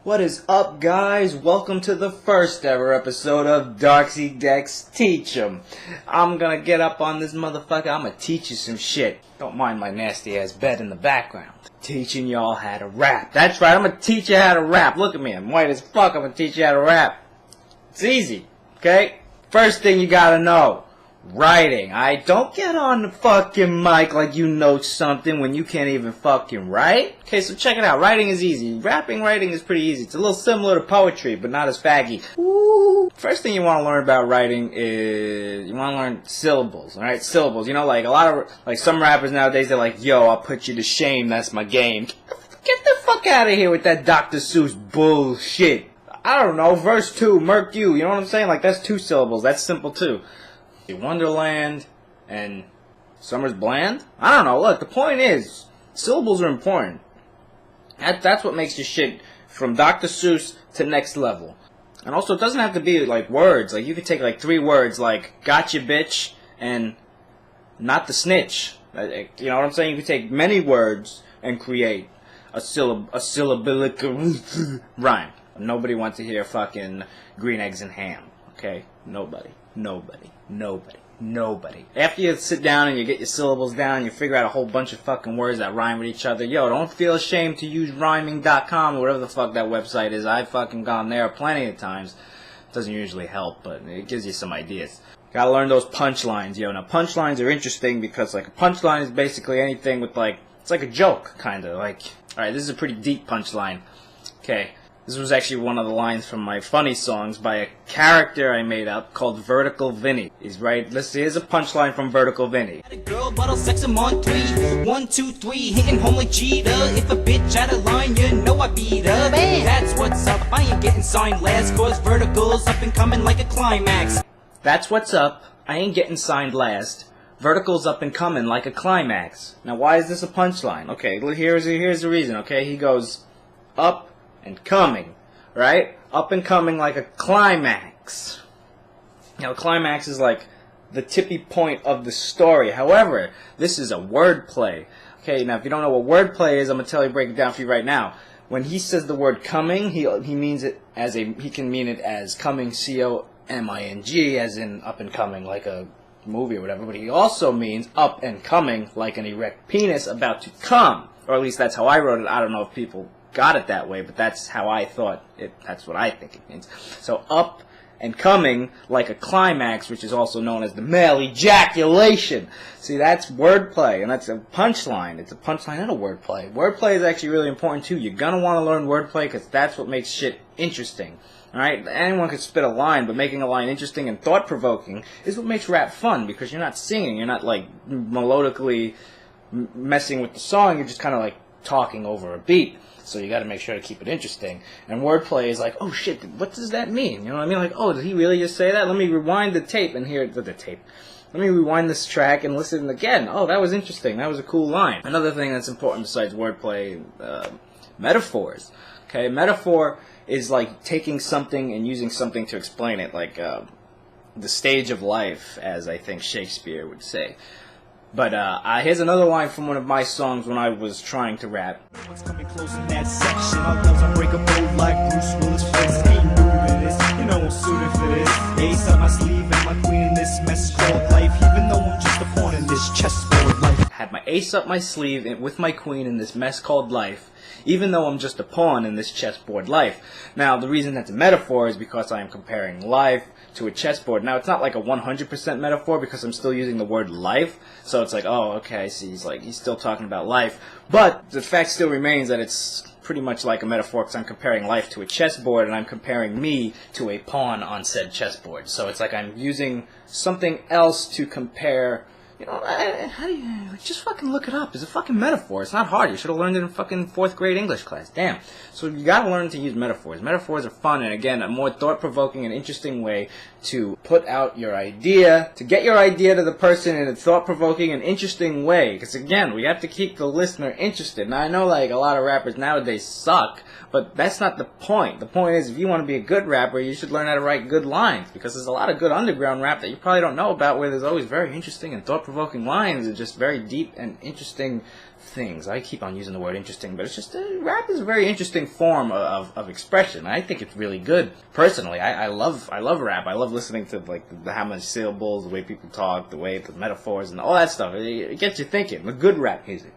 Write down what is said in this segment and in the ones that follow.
What is up, guys? Welcome to the first ever episode of Darksydex Teach Em. I'm gonna get up on this motherfucker. I'm gonna teach you some shit. Don't mind my nasty ass bed in the background. Teaching y'all how to rap. That's right, I'm gonna teach you how to rap. Look at me, I'm white as fuck. I'm gonna teach you how to rap. It's easy, okay? First thing you gotta know. Writing. Don't get on the fucking mic like you know something when you can't even fucking write. Okay, so check it out. Writing is easy. Writing is pretty easy. It's a little similar to poetry, but not as faggy. Woo. First thing you want to learn about writing is you want to learn syllables. Alright, syllables. You know, like a lot of, like some rappers nowadays, they're like, yo, I'll put you to shame, that's my game. Get the fuck out of here with that Dr. Seuss bullshit. I don't know, verse 2, murk you. You know what I'm saying? Like, that's 2 syllables. That's simple too. Wonderland and Summer's Bland? I don't know. Look, the point is, syllables are important. That's what makes your shit from Dr. Seuss to next level. And also, it doesn't have to be like words. Like, you could take like 3 words, like gotcha bitch and not the snitch. You know what I'm saying? You could take many words and create a syllabic rhyme. Nobody wants to hear fucking green eggs and ham. Okay? Nobody. After you sit down and you get your syllables down, you figure out a whole bunch of fucking words that rhyme with each other. Yo, don't feel ashamed to use rhyming.com or whatever the fuck that website is. I've fucking gone there plenty of times. It doesn't usually help, but it gives you some ideas. Gotta learn those punchlines, yo. Now, punchlines are interesting because, like, a punchline is basically anything with, like, it's like a joke, kinda. Like, alright, this is a pretty deep punchline. Okay. This was actually one of the lines from my funny songs by a character I made up called Vertical Vinny. He's right. Here's a punchline from Vertical Vinny. Girl, bottle sex him on 3. 1, 2, 3, hitting home like cheetah. If a bitch out of line, you know I beat her. That's what's up. I ain't getting signed last, cause Vertical's up and coming like a climax. That's what's up. I ain't getting signed last. Vertical's up and coming like a climax. Now, why is this a punchline? Okay, here's the reason. Okay, he goes up and coming, right? Up and coming like a climax. Now, a climax is like the tippy point of the story. However, this is a wordplay. Okay, now if you don't know what wordplay is, I'm gonna break it down for you right now. When he says the word coming, he means it as he can mean it as coming, C-O-M-I-N-G, as in up and coming, like a movie or whatever. But he also means up and coming, like an erect penis about to come. Or at least that's how I wrote it. I don't know if people got it that way, but that's how I thought it. That's what I think it means. So up and coming like a climax, which is also known as the male ejaculation. See, that's wordplay, and that's a punchline. It's a punchline and a wordplay. Wordplay is actually really important too. You're gonna want to learn wordplay because that's what makes shit interesting. Alright, anyone can spit a line, but making a line interesting and thought-provoking is what makes rap fun, because you're not singing, you're not like melodically messing with the song, you're just kind of like talking over a beat. So you got to make sure to keep it interesting. And wordplay is like, oh shit, what does that mean? You know what I mean? Like, oh, did he really just say that? Let me rewind the tape and hear the tape. Let me rewind this track and listen again. Oh, that was interesting. That was a cool line. Another thing that's important besides wordplay, metaphors. Okay, metaphor is like taking something and using something to explain it, like the stage of life, as I think Shakespeare would say. But here's another line from one of my songs when I was trying to rap. What's coming close in that section? All those unbreakable like Bruce Willis fits. Ain't new to this, you know I'm suited for this. Ace up my sleeve and my queen in this mess called life. Even though I'm just a pawn in this chessboard life. Had my ace up my sleeve with my queen in this mess called life. Even though I'm just a pawn in this chessboard life. Now, the reason that's a metaphor is because I am comparing life to a chessboard. Now, it's not like a 100% metaphor because I'm still using the word life. So it's like, oh, okay, I see. He's still talking about life. But the fact still remains that it's pretty much like a metaphor because I'm comparing life to a chessboard and I'm comparing me to a pawn on said chessboard. So it's like I'm using something else to compare. You know, how do you just fucking look it up? It's a fucking metaphor. It's not hard. You should have learned it in fucking 4th grade English class. Damn. So you gotta learn to use metaphors. Metaphors are fun, and again, a more thought-provoking and interesting way to put out your idea, to get your idea to the person in a thought-provoking and interesting way. Because again, we have to keep the listener interested. Now, I know like a lot of rappers nowadays suck, but that's not the point. The point is, if you want to be a good rapper, you should learn how to write good lines, because there's a lot of good underground rap that you probably don't know about where there's always very interesting and thought thought-provoking lines and just very deep and interesting things. I keep on using the word interesting, but it's just rap is a very interesting form of expression. I think it's really good. Personally, I love rap. I love listening to like how much syllables, the way people talk, the way the metaphors and all that stuff. It gets you thinking. The good rap music.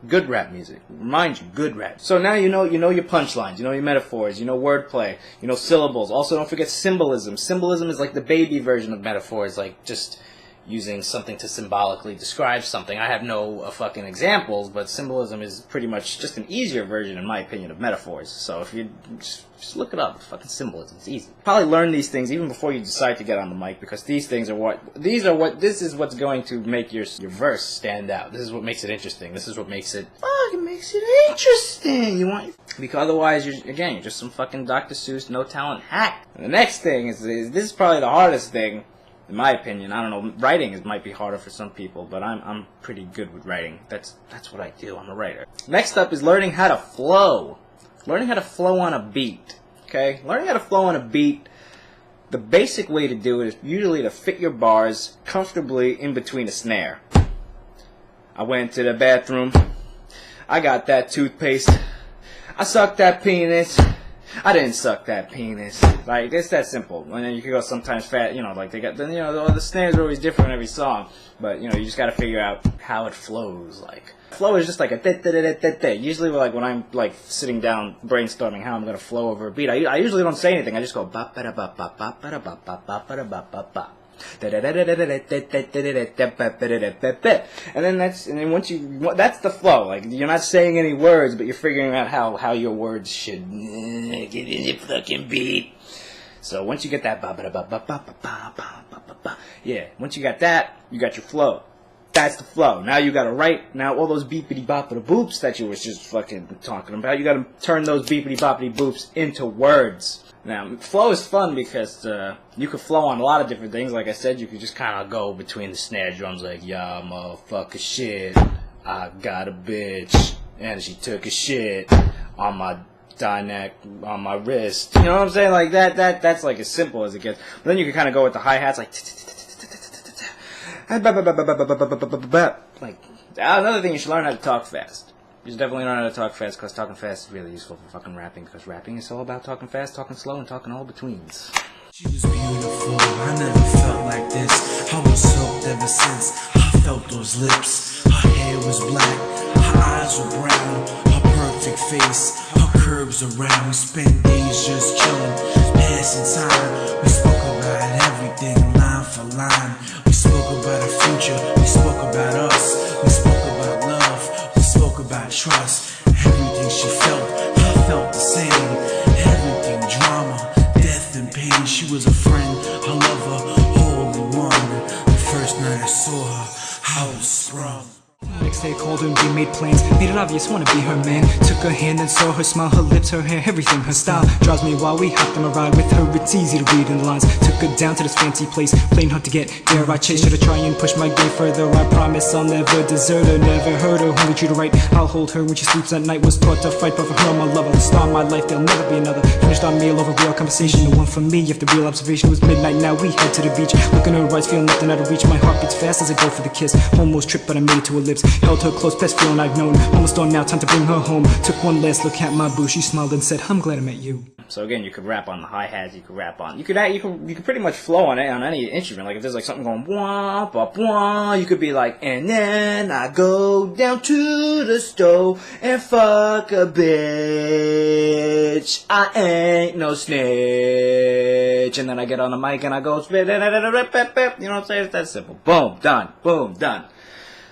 Remind you, good rap. So now you know your punchlines, you know your metaphors, you know wordplay, you know syllables. Also, don't forget symbolism. Symbolism is like the baby version of metaphors, like just using something to symbolically describe something. I have no fucking examples, but symbolism is pretty much just an easier version, in my opinion, of metaphors. So if you just look it up, fucking symbolism, it's easy. Probably learn these things even before you decide to get on the mic, because this is what's going to make your verse stand out. This is what makes it interesting. This is what makes it interesting. Because otherwise you're just some fucking Dr. Seuss no talent hack. And the next thing is this is probably the hardest thing. In my opinion, I don't know, writing might be harder for some people, but I'm pretty good with writing. That's what I do. I'm a writer. Next up is learning how to flow. Learning how to flow on a beat. Okay? Learning how to flow on a beat, the basic way to do it is usually to fit your bars comfortably in between a snare. I went to the bathroom. I got that toothpaste. I sucked that penis. I didn't suck that penis. Like, it's that simple. And then you can go sometimes fat, like they got, the snares are always different in every song. But, you just gotta figure out how it flows, like. Flow is just like a da-da-da-da-da-da. Usually, like, when I'm, like, sitting down brainstorming how I'm gonna flow over a beat, I usually don't say anything. I just go ba-ba-da-ba-ba-ba-ba-ba-ba-ba-ba-ba-ba. And then that's the flow. Like, you're not saying any words, but you're figuring out how your words should get in your fucking beat. So once you get that once you got that, you got your flow. That's the flow. Now you gotta write. Now all those beepity boppity boops that you was just fucking talking about, you gotta turn those beepity boppity boops into words. Now, flow is fun because you could flow on a lot of different things. Like I said, you could just kind of go between the snare drums like, yeah, motherfucker shit, I got a bitch, and she took a shit on my neck, on my wrist. You know what I'm saying? Like that's like as simple as it gets. But then you can kind of go with the hi-hats like, like, another thing, you should learn how to talk fast. You should definitely learn how to talk fast, because talking fast is really useful for fucking rapping, because rapping is all about talking fast, talking slow, and talking all betweens. She was beautiful, I never felt like this. I was soaked ever since I felt those lips. Her hair was black, her eyes were brown, her perfect face, her curves around. We spent days just chilling, passing time. We spoke about everything, line for line. We spoke about the future, we spoke about us. We spoke about love, we spoke about trust. Everything she felt, I felt the same. Everything drama, death and pain. She was a friend, a lover, holy one. The first night I saw her, I was sprung. Next day called her and we made plans. Made it obvious, wanna be her man. Took her hand and saw her smile, her lips, her hair, everything. Her style drives me while we hopped on a ride with her. It's easy to read in the lines. Took her down to this fancy place, playing hard to get there. I chased her to try and push my game further. I promise I'll never desert her, never hurt her. Only treat her right, I'll hold her when she sleeps at night. Was taught to fight, but for her I'm a lover. The star of my life, there'll never be another. Finished our meal over real conversation. The one for me, if the real observation was midnight. Now we head to the beach. Look in her eyes, feel nothing out of reach. My heart beats fast as I go for the kiss. Almost tripped, but I made it to her lips. Held her close, best feeling I've known. Almost done now, time to bring her home. Took one last look at my boo. She smiled and said, I'm glad I met you. So again, you could rap on the hi-hats, you could rap on, you could pretty much flow on it, on any instrument. Like if there's like something going wah, bop, wah, you could be like, and then I go down to the stove and fuck a bitch. I ain't no snitch. And then I get on the mic and I go spit, you know what I'm saying? It's that simple. Boom, done. Boom, done.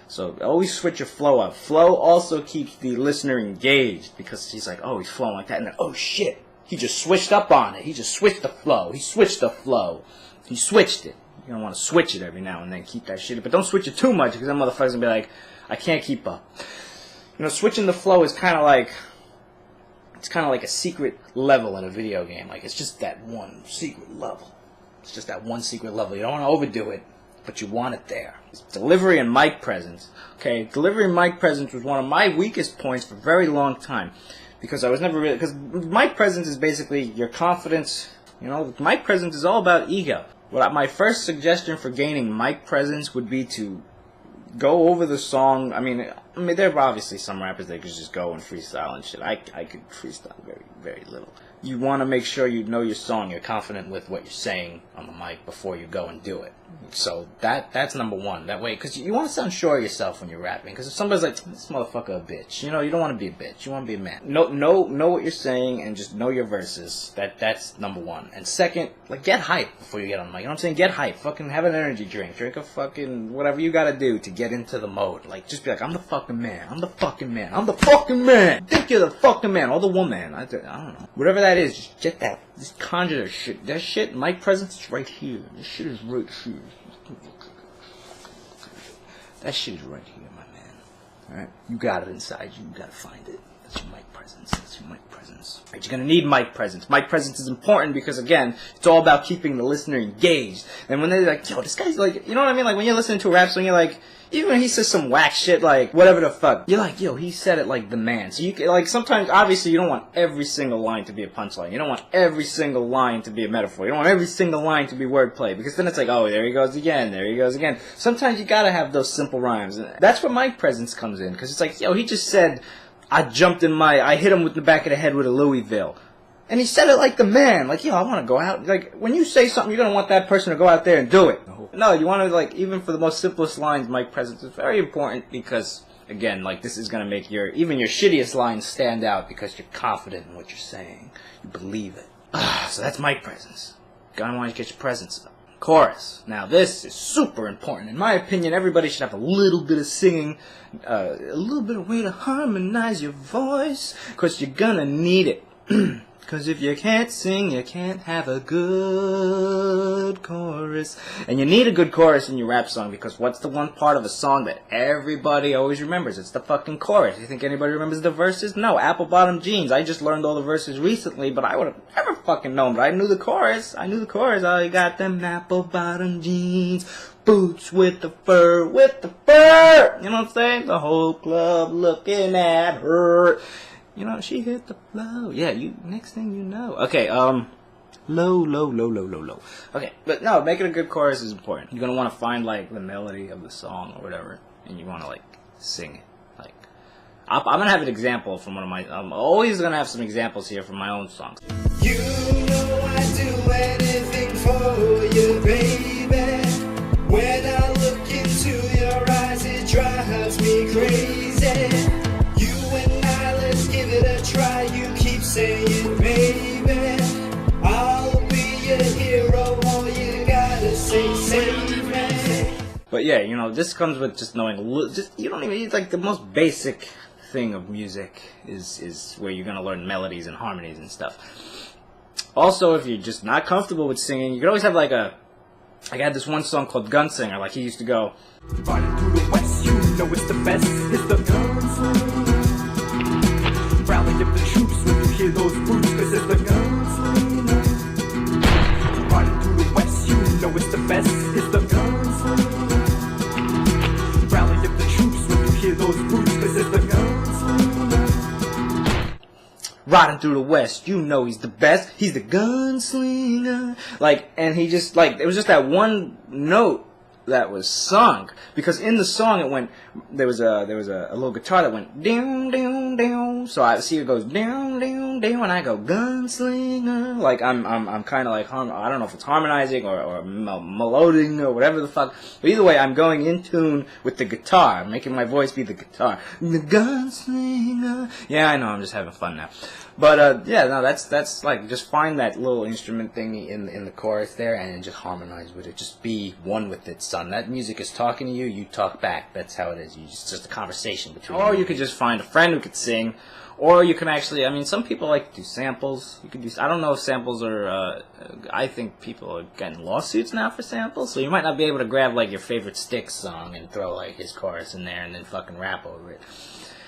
So always switch your flow up. Flow also keeps the listener engaged, because he's like, oh, he's flowing like that, and then, oh shit, he just switched up on it. He just switched the flow. He switched the flow. He switched it. You're gonna want to switch it every now and then. Keep that shit, but don't switch it too much, because that motherfucker's gonna be like, I can't keep up. Switching the flow is kind of like, it's kind of like a secret level in a video game. Like, it's just that one secret level. It's just that one secret level. You don't want to overdo it, but you want it there. Delivery and mic presence. Okay, delivery and mic presence was one of my weakest points for a very long time, because I was never really, because mic presence is basically your confidence. Mic presence is all about ego. My first suggestion for gaining mic presence would be to go over the song. I mean, there are obviously some rappers that could just go and freestyle and shit. I could freestyle very, very little. You want to make sure you know your song, you're confident with what you're saying on the mic before you go and do it. So that's number one. That way, because you want to sound sure of yourself when you're rapping. Because if somebody's like, this motherfucker a bitch, you know, you don't want to be a bitch. You want to be a man. Know what you're saying and just know your verses. That's number one. And second, like, get hype before you get on the mic. You know what I'm saying? Get hype. Fucking have an energy drink. Drink a fucking whatever you gotta do to get into the mode. Like, just be like, I'm the fucking man. I'm the fucking man. I'm the fucking man. Think you're the fucking man or the woman. I don't know. Whatever that is, just get that. Just conjure that shit. That shit, mic presence is right here. This shit is right here. That shit is right here, my man. Alright? You got it inside you. You gotta find it. That's your mic presence. That's your mic presence. Right, you're gonna need mic presence. Mic presence is important because, again, it's all about keeping the listener engaged. And when they're like, yo, this guy's like, you know what I mean? Like, when you're listening to a rap song, you're like, even when he says some whack shit, like, whatever the fuck, you're like, yo, he said it like the man. So you can, like, sometimes, obviously, you don't want every single line to be a punchline. You don't want every single line to be a metaphor. You don't want every single line to be wordplay, because then it's like, oh, there he goes again, there he goes again. Sometimes you gotta have those simple rhymes. And that's where mic presence comes in, because it's like, yo, he just said, I hit him with the back of the head with a Louisville. And he said it like the man. Like, yo, I want to go out. Like, when you say something, you're going to want that person to go out there and do it. No, you want to, like, even for the most simplest lines, mic presence is very important because, again, like, this is going to make even your shittiest lines stand out because you're confident in what you're saying. You believe it. So that's mic presence. Gotta want to get your presence up. Chorus. Now, this is super important. In my opinion, everybody should have a little bit of singing, a little bit of way to harmonize your voice, because you're gonna need it. Because if you can't sing, you can't have a good chorus. And you need a good chorus in your rap song, because what's the one part of a song that everybody always remembers? It's the fucking chorus. You think anybody remembers the verses? No, apple bottom jeans. I just learned all the verses recently, but I would have never fucking known. But I knew the chorus. Oh, you got them apple bottom jeans, boots with the fur. You know what I'm saying? The whole club looking at her. You know, she hit the flow. Yeah, next thing you know. Okay, low. Okay, but no, making a good chorus is important. You're gonna want to find, like, the melody of the song or whatever, and you want to, like, sing it. Like, I'm gonna have an example from one of my, I'm always gonna have some examples here from my own songs. You know I do anything for you, baby. When I look into your eyes, it drives me crazy. Give it a try, you keep saying, baby, I'll be your hero, all you gotta say, save me. But yeah, you know, this comes with just knowing, you don't even, it's like the most basic thing of music is where you're gonna learn melodies and harmonies and stuff. Also, if you're just not comfortable with singing, you could always have like I had this one song called Gunslinger, like he used to go, riding through the west, you know it's the best, it's the gunslinger. Rally up the troops when you hear those boots, cause it's the gunslinger. Riding through the west, you know it's the best, it's the gunslinger. Rally up the troops when you hear those boots, cause it's the gunslinger. riding through the west, you know he's the best, he's the gunslinger. Like, and he just, like, it was just that one note that was sung, because in the song it went, there was a little guitar that went down down down, so I see it goes down down down, and I go gunslinger, like I'm kind of like I don't know if it's harmonizing or meloding or whatever the fuck, but either way I'm going in tune with the guitar, making my voice be the guitar, the gunslinger. Yeah, I know, I'm just having fun now. But yeah, no, that's like, just find that little instrument thingy in the chorus there, and just harmonize with it. Just be one with it, son. That music is talking to you, you talk back. That's how it is. It's just a conversation between you. Or you could just find a friend who could sing, or you can actually, I mean, some people like to do samples. You could do, I don't know if samples are, I think people are getting lawsuits now for samples, so you might not be able to grab like your favorite Styx song and throw like his chorus in there and then fucking rap over it.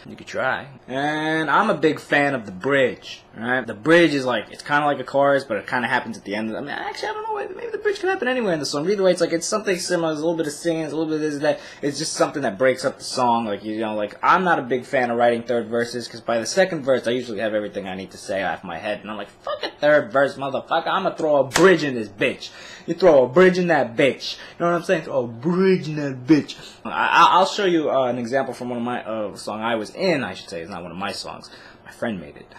You could try. And I'm a big fan of the bridge. Alright? The bridge is like, it's kind of like a chorus, but it kind of happens at the end. I mean, actually, I don't know. Maybe the bridge can happen anywhere in the song. Either way, it's like, it's something similar. There's a little bit of singing, there's a little bit of this and that. It's just something that breaks up the song. Like, you know, like, I'm not a big fan of writing third verses, because by the second verse, I usually have everything I need to say off my head. And I'm like, fuck a third verse, motherfucker. I'm gonna throw a bridge in this bitch. You throw a bridge in that bitch. You know what I'm saying? Throw a bridge in that bitch. I'll show you an example from one of my song I was in, I should say. It's not one of my songs. My friend made it.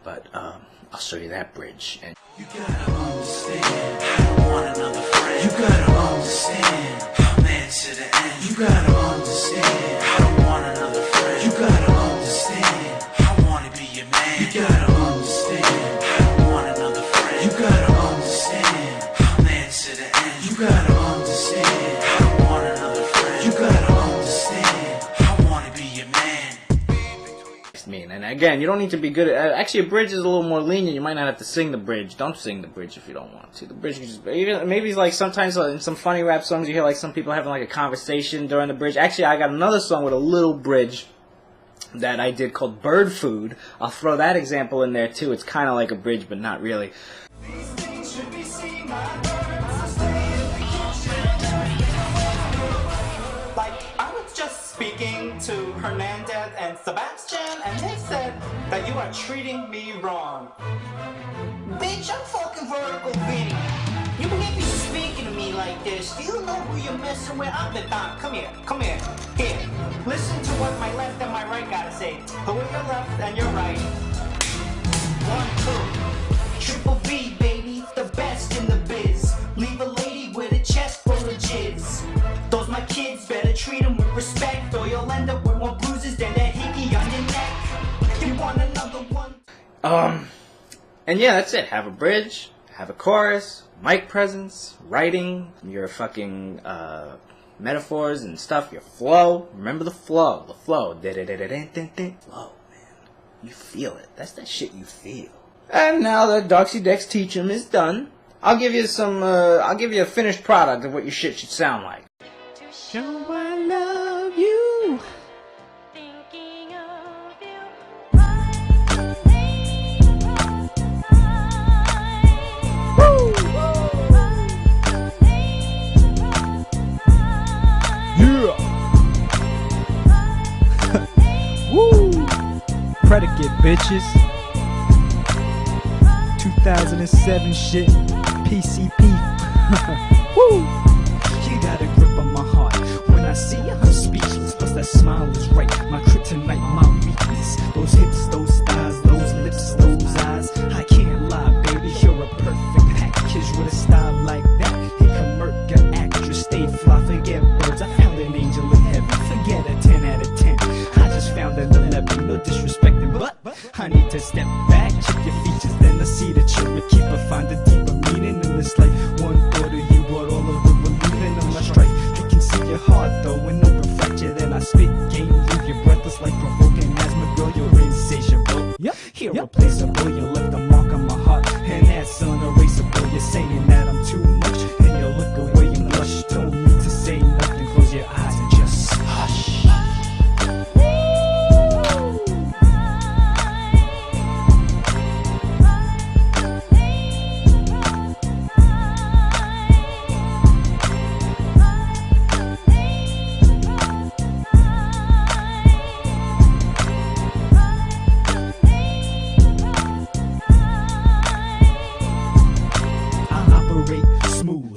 But I'll show you that bridge. And You gotta understand, I don't want another friend. You gotta understand, I'm in to the end. You gotta understand, I don't want another friend. You gotta understand, I wanna be your man. You gotta understand, I don't want another friend. You gotta understand, I'm in to the end. You gotta understand, I don't want another friend. You gotta understand, I wanna be your man. mean. And again, you don't need to be good at... Actually, a bridge is a little more lenient. You might not have to sing the bridge. Don't sing the bridge if you don't want to. The bridge can just... Even, maybe like sometimes in some funny rap songs you hear like some people having like a conversation during the bridge. Actually, I got another song with a little bridge that I did called Bird Food. I'll throw that example in there too. It's kind of like a bridge, but not really. These things should be seen by birds. Stay in the kitchen. Like, I was just speaking to Hernandez and Sebastian, and they said that you are treating me wrong. Bitch, I'm fucking vertical Vinny. You can't be speaking to me like this. Do you know who you're messing with? I'm the Don. Come here. Come here. Here. Listen to what my left and my right gotta say. Who are your left and your right? 1, 2. Triple B, baby, the best in the biz. Leave a lady with a chest full of jizz. Those my kids, better treat them with respect, or you'll end up with more bruises than that hickey on your neck. You want another one? And yeah, that's it. Have a bridge, have a chorus, mic presence, writing, your fucking metaphors and stuff, your flow. Remember the flow. The flow. Flow, man. You feel it. That's that shit you feel. And now that Darksydex Teach Em is done, I'll give you some, I'll give you a finished product of what your shit should sound like. Show I love you. Thinking of you, Woo! Predicate, bitches. 2007 shit. PCP. Woo! You got a grip on my heart. When I see you, I'm speechless. Plus that smile is right. My kryptonite, my weakness. Those hips, those thighs, those lips, those eyes. I can't lie, baby. You're a perfect package with a style like that. It can murk an actress. Stay fly, forget birds. I found an angel in heaven. Forget a 10 out of 10. I just found an 11. No disrespecting, but I need to step back, check your features, then I see that you're a keeper. Find a deeper meaning in this life. One thought of you, but all of the believing in my strife. I can see your heart though, an open fracture. Then I spit game, leave you breathless like provoking asthma. Girl, you're insatiable. Yep, irreplaceable. You left a mark on my heart, and that's unerasable. You're saying that I'm too much, and you look away, you blush. Don't need to say nothing, close your eyes and just hush.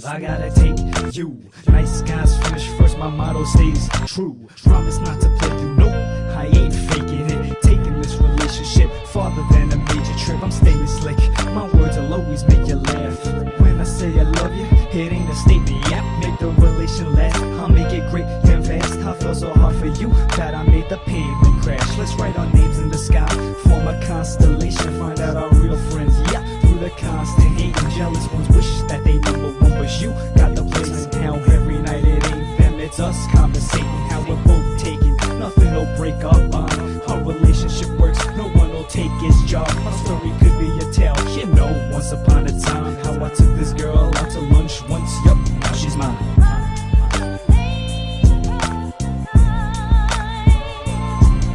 I gotta take you. Nice guys finish first, my motto stays true. Promise not to play you, nope, I ain't faking it. Taking this relationship farther than a major trip. I'm staying slick, my words will always make you laugh. When I say I love you, it ain't a statement, yep. Make the relation last, I'll make it great and fast. I feel so hard for you that I made the pavement crash. Let's write our names in the sky, form a constellation. Find out our real friends, yeah. Through the constant hate and jealous ones wish that they number one was you. Got the place and how every night it ain't them, it's us conversating. How we're both taking, nothing will break our bond. Our relationship works, no one will take his job. Our story could be a tale, you know. Once upon a time, how I took this girl out to lunch once, yup, now she's mine.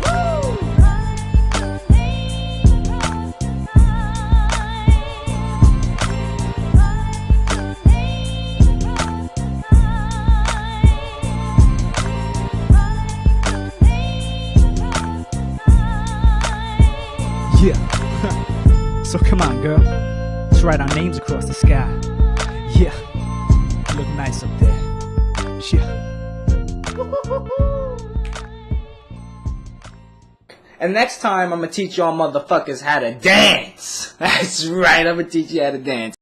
Woo! Let's write our names across the sky. Yeah, look nice up there. Yeah. And next time, I'm gonna teach y'all motherfuckers how to dance. That's right, I'm gonna teach you how to dance.